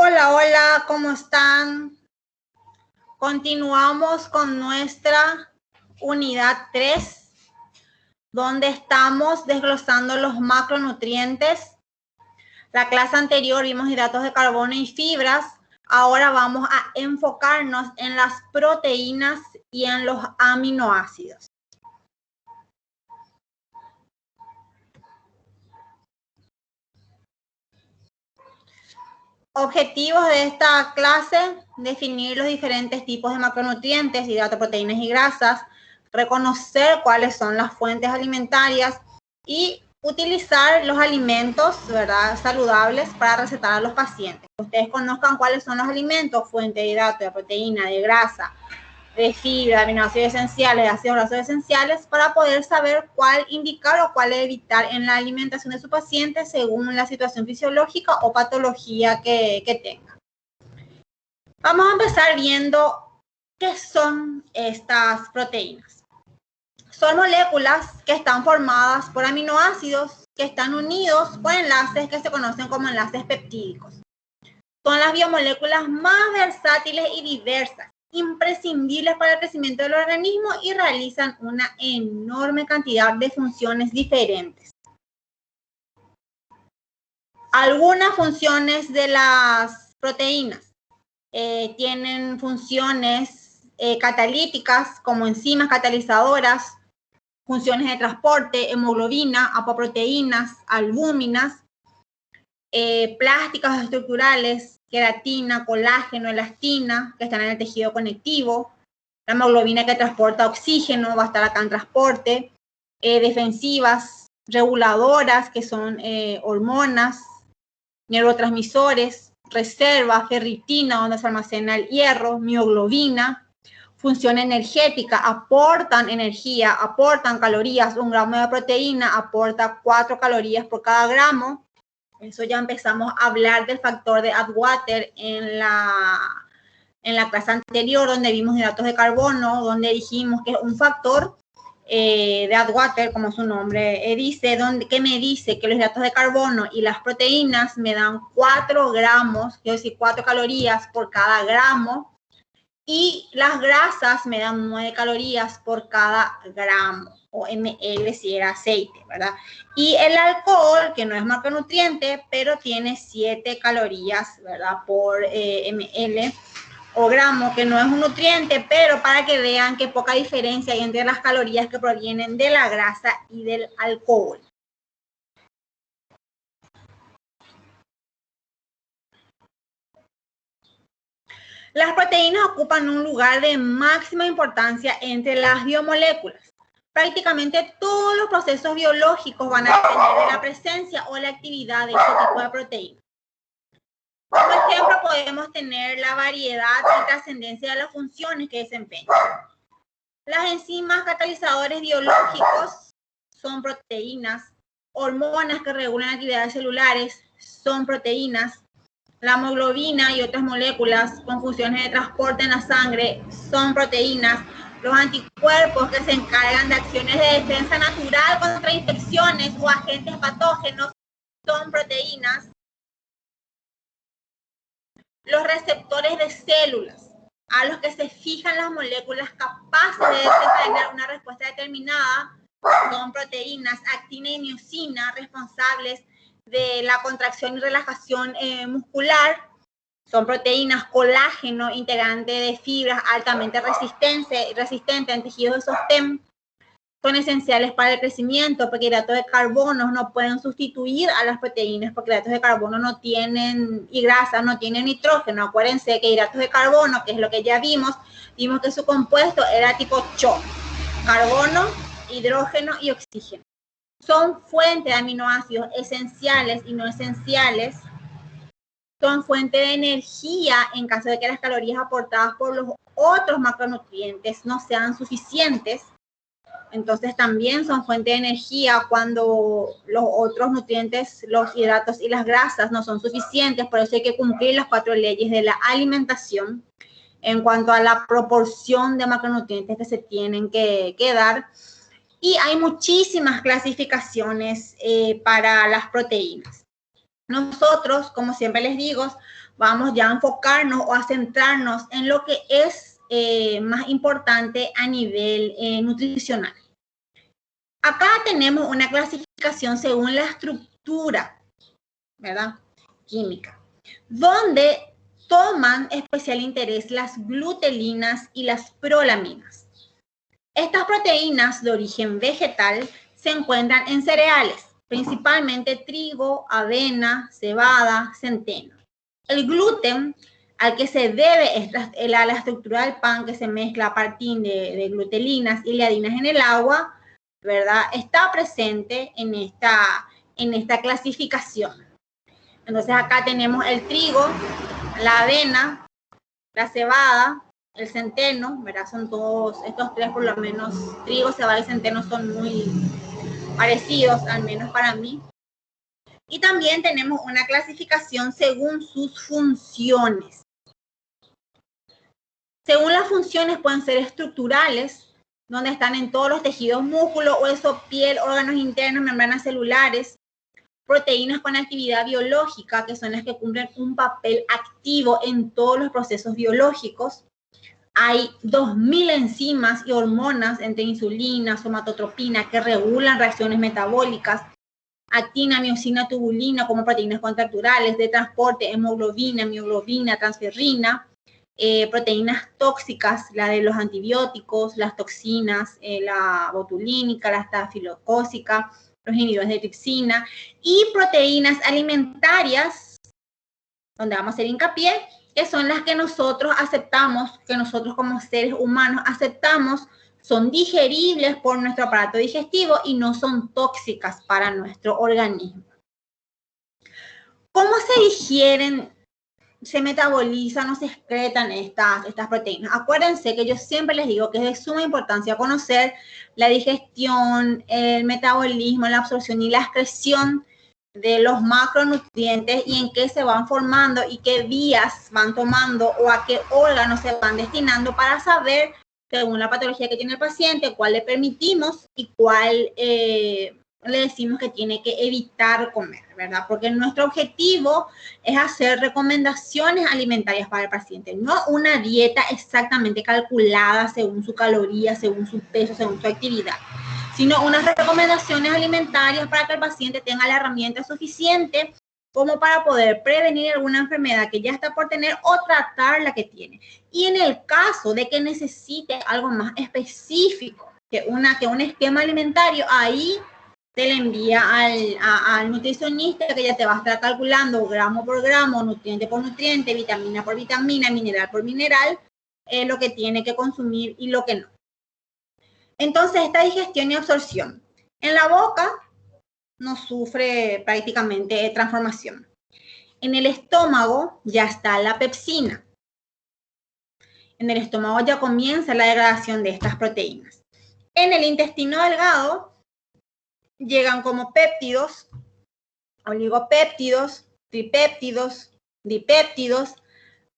Hola, hola, ¿cómo están? Continuamos con nuestra unidad 3, donde estamos desglosando los macronutrientes. La clase anterior vimos hidratos de carbono y fibras. Ahora vamos a enfocarnos en las proteínas y en los aminoácidos. Objetivos de esta clase: definir los diferentes tipos de macronutrientes, hidratos, proteínas y grasas, reconocer cuáles son las fuentes alimentarias y utilizar los alimentos, ¿verdad?, saludables para recetar a los pacientes. Ustedes conozcan cuáles son los alimentos, fuente de hidrato, de proteína, de grasa, de fibra, de aminoácidos esenciales, de ácidos grasos esenciales, para poder saber cuál indicar o cuál evitar en la alimentación de su paciente según la situación fisiológica o patología que tenga. Vamos a empezar viendo qué son estas proteínas. Son moléculas que están formadas por aminoácidos que están unidos por enlaces que se conocen como enlaces peptídicos. Son las biomoléculas más versátiles y diversas, imprescindibles para el crecimiento del organismo, y realizan una enorme cantidad de funciones diferentes. Algunas funciones de las proteínas tienen funciones catalíticas, como enzimas catalizadoras, funciones de transporte, hemoglobina, apoproteínas, albúminas, plásticas estructurales, queratina, colágeno, elastina, que están en el tejido conectivo, la hemoglobina que transporta oxígeno, va a estar acá en transporte, defensivas, reguladoras, que son hormonas, neurotransmisores, reserva, ferritina, donde se almacena el hierro, mioglobina, función energética, aportan energía, aportan calorías. 1 gramo de proteína aporta 4 calorías por cada gramo. Eso ya empezamos a hablar del factor de Atwater en la clase anterior, donde vimos hidratos de carbono, donde dijimos que es un factor de Atwater, como su nombre dice, que me dice que los hidratos de carbono y las proteínas me dan 4 gramos, quiero decir 4 calorías por cada gramo, y las grasas me dan 9 calorías por cada gramo, o ml si era aceite, ¿verdad? Y el alcohol, que no es macronutriente, pero tiene 7 calorías, ¿verdad?, por ml o gramo, que no es un nutriente, pero para que vean qué poca diferencia hay entre las calorías que provienen de la grasa y del alcohol. Las proteínas ocupan un lugar de máxima importancia entre las biomoléculas. Prácticamente todos los procesos biológicos van a depender de la presencia o la actividad de este tipo de proteínas. Como ejemplo, podemos tener la variedad y trascendencia de las funciones que desempeñan. Las enzimas catalizadores biológicos son proteínas. Hormonas que regulan actividades celulares son proteínas. La hemoglobina y otras moléculas con funciones de transporte en la sangre son proteínas. Los anticuerpos que se encargan de acciones de defensa natural contra infecciones o agentes patógenos son proteínas. Los receptores de células a los que se fijan las moléculas capaces de desencadenar una respuesta determinada son proteínas. Actina y miosina, responsables de la contracción y relajación muscular, son proteínas. Colágeno, integrante de fibras altamente resistente en tejidos de sostén, son esenciales para el crecimiento, porque hidratos de carbono no pueden sustituir a las proteínas, porque hidratos de carbono no tienen, y grasas no tienen nitrógeno. Acuérdense que hidratos de carbono, que es lo que ya vimos que su compuesto era tipo CHO, carbono, hidrógeno y oxígeno. Son fuente de aminoácidos esenciales y no esenciales. Son fuente de energía en caso de que las calorías aportadas por los otros macronutrientes no sean suficientes. Entonces también son fuente de energía cuando los otros nutrientes, los hidratos y las grasas, no son suficientes. Por eso hay que cumplir las 4 leyes de la alimentación en cuanto a la proporción de macronutrientes que se tienen que dar. Y hay muchísimas clasificaciones para las proteínas. Nosotros, como siempre les digo, vamos ya a enfocarnos o a centrarnos en lo que es más importante a nivel nutricional. Acá tenemos una clasificación según la estructura, ¿verdad? Química, donde toman especial interés las glutelinas y las prolaminas. Estas proteínas de origen vegetal se encuentran en cereales, principalmente trigo, avena, cebada, centeno. El gluten, al que se debe la estructura del pan, que se mezcla a partir de glutelinas y gliadinas en el agua, ¿verdad? Está presente en esta clasificación. Entonces acá tenemos el trigo, la avena, la cebada, el centeno, ¿verdad? Son todos estos tres, por lo menos trigo, cebada y centeno son muy parecidos, al menos para mí. Y también tenemos una clasificación según sus funciones. Según las funciones pueden ser estructurales, donde están en todos los tejidos, músculo, hueso, piel, órganos internos, membranas celulares. Proteínas con actividad biológica, que son las que cumplen un papel activo en todos los procesos biológicos. Hay 2000 enzimas y hormonas entre insulina, somatotropina, que regulan reacciones metabólicas. Actina, miosina, tubulina como proteínas contracturales de transporte, hemoglobina, mioglobina, transferrina. Proteínas tóxicas, la de los antibióticos, las toxinas, la botulínica, la estafilocócica, los inhibidores de tripsina, y proteínas alimentarias, donde vamos a hacer hincapié, que son las que nosotros aceptamos, que nosotros como seres humanos aceptamos, son digeribles por nuestro aparato digestivo y no son tóxicas para nuestro organismo. ¿Cómo se digieren, se metabolizan o se excretan estas proteínas? Acuérdense que yo siempre les digo que es de suma importancia conocer la digestión, el metabolismo, la absorción y la excreción de los macronutrientes y en qué se van formando y qué vías van tomando o a qué órganos se van destinando para saber, según la patología que tiene el paciente, cuál le permitimos y cuál le decimos que tiene que evitar comer, ¿verdad? Porque nuestro objetivo es hacer recomendaciones alimentarias para el paciente, no una dieta exactamente calculada según su caloría, según su peso, según su actividad, sino unas recomendaciones alimentarias para que el paciente tenga la herramienta suficiente como para poder prevenir alguna enfermedad que ya está por tener o tratar la que tiene. Y en el caso de que necesite algo más específico que un esquema alimentario, ahí te le envía al nutricionista, que ya te va a estar calculando gramo por gramo, nutriente por nutriente, vitamina por vitamina, mineral por mineral, lo que tiene que consumir y lo que no. Entonces, esta digestión y absorción en la boca no sufre prácticamente transformación. En el estómago ya está la pepsina. En el estómago ya comienza la degradación de estas proteínas. En el intestino delgado llegan como péptidos, oligopéptidos, tripéptidos, dipéptidos,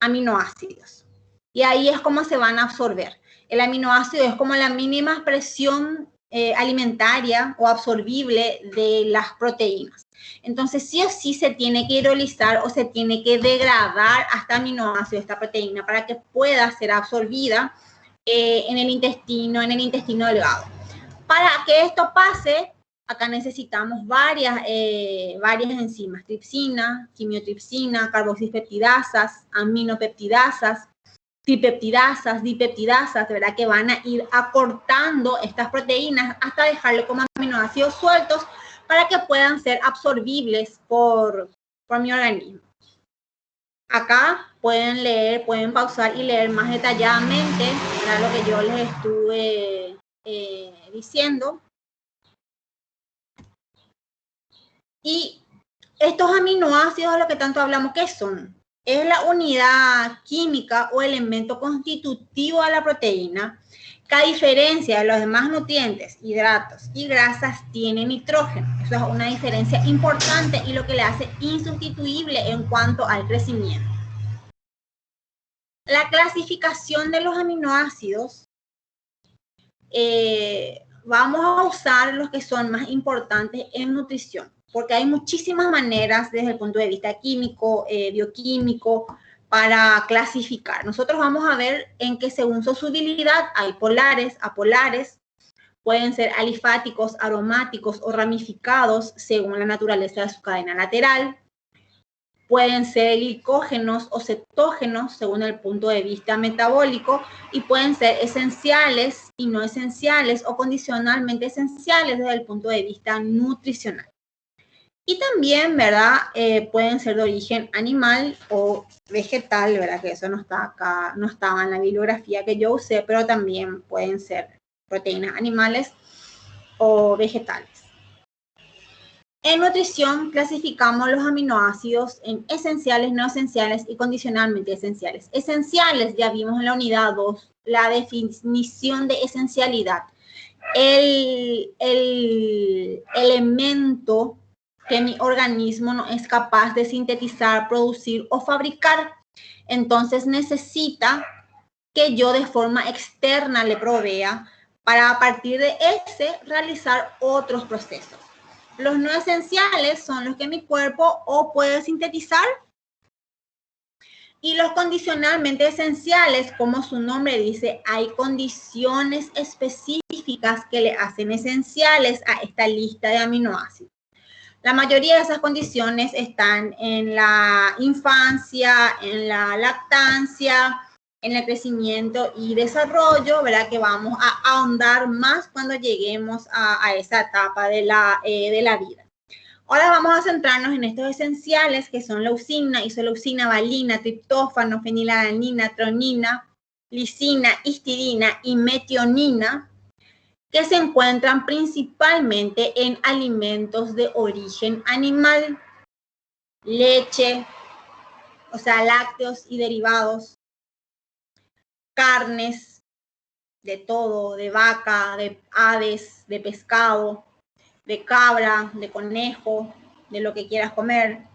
aminoácidos. Y ahí es como se van a absorber. El aminoácido es como la mínima expresión alimentaria o absorbible de las proteínas. Entonces, sí o sí se tiene que hidrolizar o se tiene que degradar hasta aminoácido, esta proteína, para que pueda ser absorbida en el intestino delgado. Para que esto pase, acá necesitamos varias enzimas: tripsina, quimiotripsina, carboxispeptidasas, aminopeptidasas, tripeptidasas, dipeptidasas, de verdad que van a ir acortando estas proteínas hasta dejarle como aminoácidos sueltos para que puedan ser absorbibles por mi organismo. Acá pueden leer, pueden pausar y leer más detalladamente, ¿verdad?, lo que yo les estuve diciendo. Y estos aminoácidos de los que tanto hablamos, ¿qué son? Es la unidad química o elemento constitutivo de la proteína, que a diferencia de los demás nutrientes, hidratos y grasas, tiene nitrógeno. Eso es una diferencia importante y lo que le hace insustituible en cuanto al crecimiento. La clasificación de los aminoácidos, vamos a usar los que son más importantes en nutrición. porque hay muchísimas maneras desde el punto de vista químico, bioquímico, para clasificar. Nosotros vamos a ver en que según su solubilidad hay polares, apolares, pueden ser alifáticos, aromáticos o ramificados según la naturaleza de su cadena lateral. Pueden ser glicógenos o cetógenos según el punto de vista metabólico y pueden ser esenciales y no esenciales o condicionalmente esenciales desde el punto de vista nutricional. Y también, ¿verdad? Pueden ser de origen animal o vegetal, ¿verdad? Que eso no está acá, no estaba en la bibliografía que yo usé, pero también pueden ser proteínas animales o vegetales. En nutrición clasificamos los aminoácidos en esenciales, no esenciales y condicionalmente esenciales. Esenciales, ya vimos en la unidad 2, la definición de esencialidad. El elemento que mi organismo no es capaz de sintetizar, producir o fabricar. Entonces necesita que yo de forma externa le provea para a partir de ese realizar otros procesos. Los no esenciales son los que mi cuerpo o puede sintetizar y los condicionalmente esenciales, como su nombre dice, hay condiciones específicas que le hacen esenciales a esta lista de aminoácidos. La mayoría de esas condiciones están en la infancia, en la lactancia, en el crecimiento y desarrollo, ¿verdad? Que vamos a ahondar más cuando lleguemos a esa etapa de la vida. Ahora vamos a centrarnos en estos esenciales que son leucina, isoleucina, valina, triptófano, fenilalanina, tronina, lisina, histidina y metionina, que se encuentran principalmente en alimentos de origen animal, leche, o sea, lácteos y derivados, carnes, de todo, de vaca, de aves, de pescado, de cabra, de conejo, de lo que quieras comer.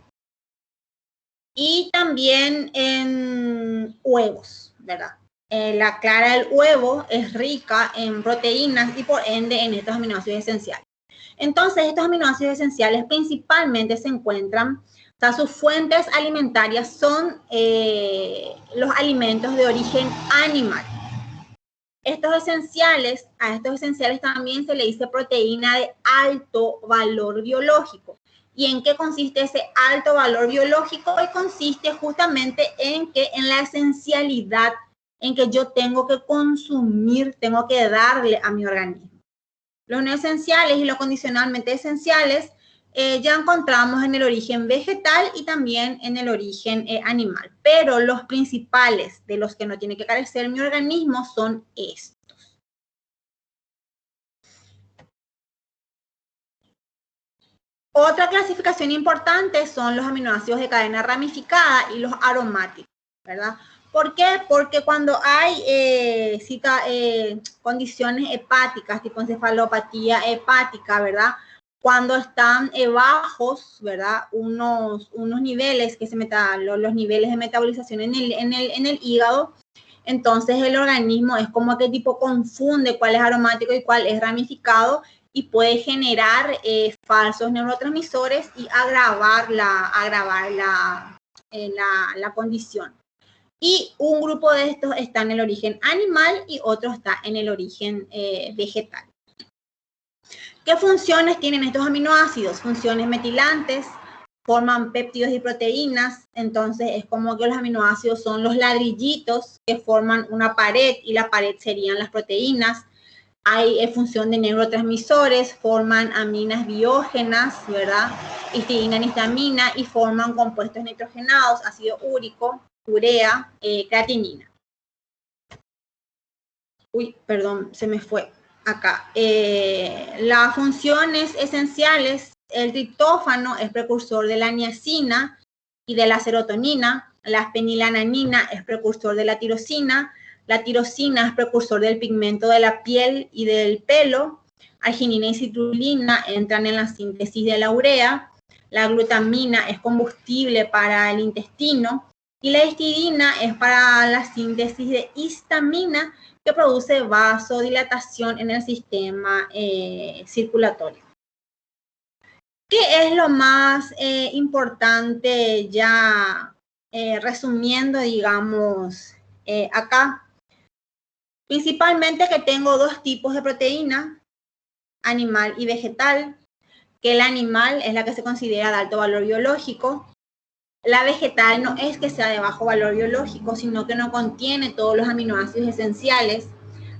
Y también en huevos, ¿verdad? La clara del huevo es rica en proteínas y por ende en estos aminoácidos esenciales. Entonces, estos aminoácidos esenciales principalmente se encuentran, o sea, sus fuentes alimentarias son los alimentos de origen animal. A estos esenciales también se le dice proteína de alto valor biológico. ¿Y en qué consiste ese alto valor biológico? Y consiste justamente en la esencialidad en que yo tengo que consumir, tengo que darle a mi organismo. Los no esenciales y los condicionalmente esenciales ya encontramos en el origen vegetal y también en el origen animal. Pero los principales de los que no tiene que carecer mi organismo son estos. Otra clasificación importante son los aminoácidos de cadena ramificada y los aromáticos, ¿verdad? ¿Por qué? Porque cuando hay condiciones hepáticas, tipo encefalopatía hepática, ¿verdad? Cuando están bajos, ¿verdad? Unos niveles que los niveles de metabolización en el hígado, entonces el organismo es como que tipo confunde cuál es aromático y cuál es ramificado y puede generar falsos neurotransmisores y agravar la condición. Y un grupo de estos está en el origen animal y otro está en el origen vegetal. ¿Qué funciones tienen estos aminoácidos? Funciones metilantes, forman péptidos y proteínas, entonces es como que los aminoácidos son los ladrillitos que forman una pared y la pared serían las proteínas. Hay función de neurotransmisores, forman aminas biógenas, ¿verdad? Histidina, histamina y forman compuestos nitrogenados, ácido úrico, urea, creatinina. Uy, perdón, se me fue acá. Las funciones esenciales, el triptófano es precursor de la niacina y de la serotonina, la fenilalanina es precursor de la tirosina es precursor del pigmento de la piel y del pelo, arginina y citrulina entran en la síntesis de la urea, la glutamina es combustible para el intestino y la histidina es para la síntesis de histamina que produce vasodilatación en el sistema circulatorio. ¿Qué es lo más importante ya resumiendo, digamos, acá? Principalmente que tengo dos tipos de proteína, animal y vegetal, que el animal es la que se considera de alto valor biológico. La vegetal no es que sea de bajo valor biológico, sino que no contiene todos los aminoácidos esenciales.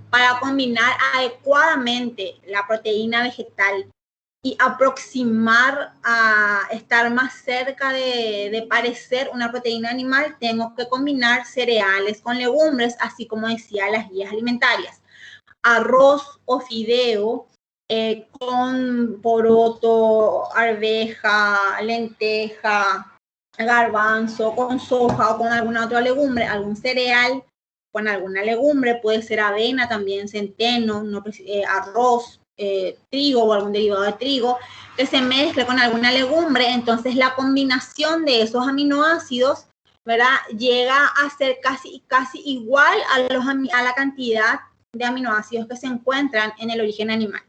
Para combinar adecuadamente la proteína vegetal y aproximar a estar más cerca de parecer una proteína animal, tengo que combinar cereales con legumbres, así como decía las guías alimentarias. Arroz o fideo con poroto, arveja, lenteja, garbanzo, con soja o con alguna otra legumbre, algún cereal con alguna legumbre, puede ser avena también, centeno, arroz, trigo o algún derivado de trigo, que se mezcle con alguna legumbre. Entonces la combinación de esos aminoácidos, ¿verdad?, llega a ser casi igual a la cantidad de aminoácidos que se encuentran en el origen animal.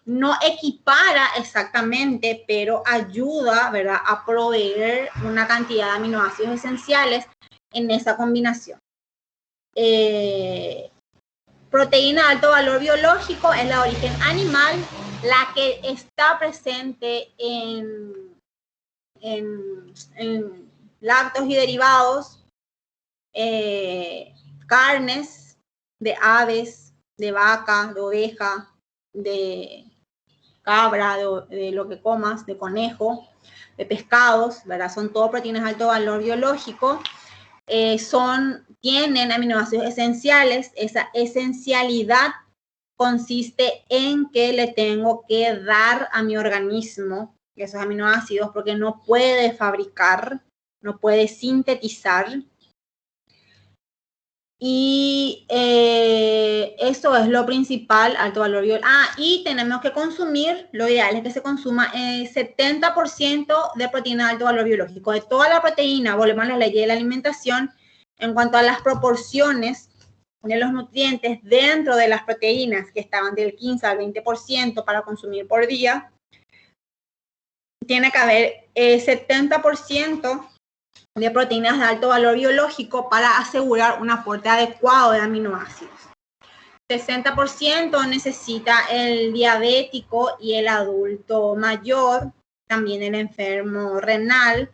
No equipara exactamente, pero ayuda, ¿verdad?, a proveer una cantidad de aminoácidos esenciales en esa combinación. Proteína de alto valor biológico es la de origen animal, la que está presente en lácteos y derivados, carnes de aves, de vaca, de oveja, de cabra, de lo que comas, de conejo, de pescados, ¿verdad? Son todo proteínas de alto valor biológico. Tienen aminoácidos esenciales. Esa esencialidad consiste en que le tengo que dar a mi organismo esos aminoácidos porque no puede fabricar, no puede sintetizar. Y eso es lo principal, alto valor biológico. Y tenemos que consumir, lo ideal es que se consuma 70% de proteína de alto valor biológico. De toda la proteína, volvemos a la ley de la alimentación, en cuanto a las proporciones de los nutrientes dentro de las proteínas, que estaban del 15 al 20% para consumir por día, tiene que haber 70% de proteínas de alto valor biológico para asegurar un aporte adecuado de aminoácidos. 60% necesita el diabético y el adulto mayor, también el enfermo renal,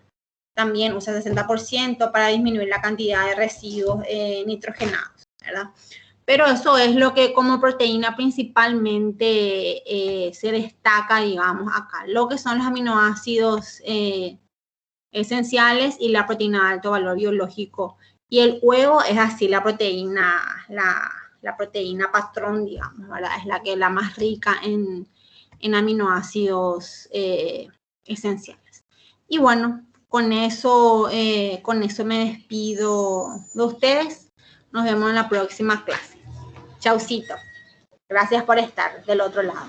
también usa 60% para disminuir la cantidad de residuos nitrogenados, ¿verdad? Pero eso es lo que como proteína principalmente se destaca, digamos, acá. Lo que son los aminoácidos esenciales y la proteína de alto valor biológico. Y el huevo es así, la proteína patrón, digamos, ¿verdad? Es la más rica en aminoácidos esenciales. Y bueno, con eso me despido de ustedes. Nos vemos en la próxima clase. Chaucito. Gracias por estar del otro lado.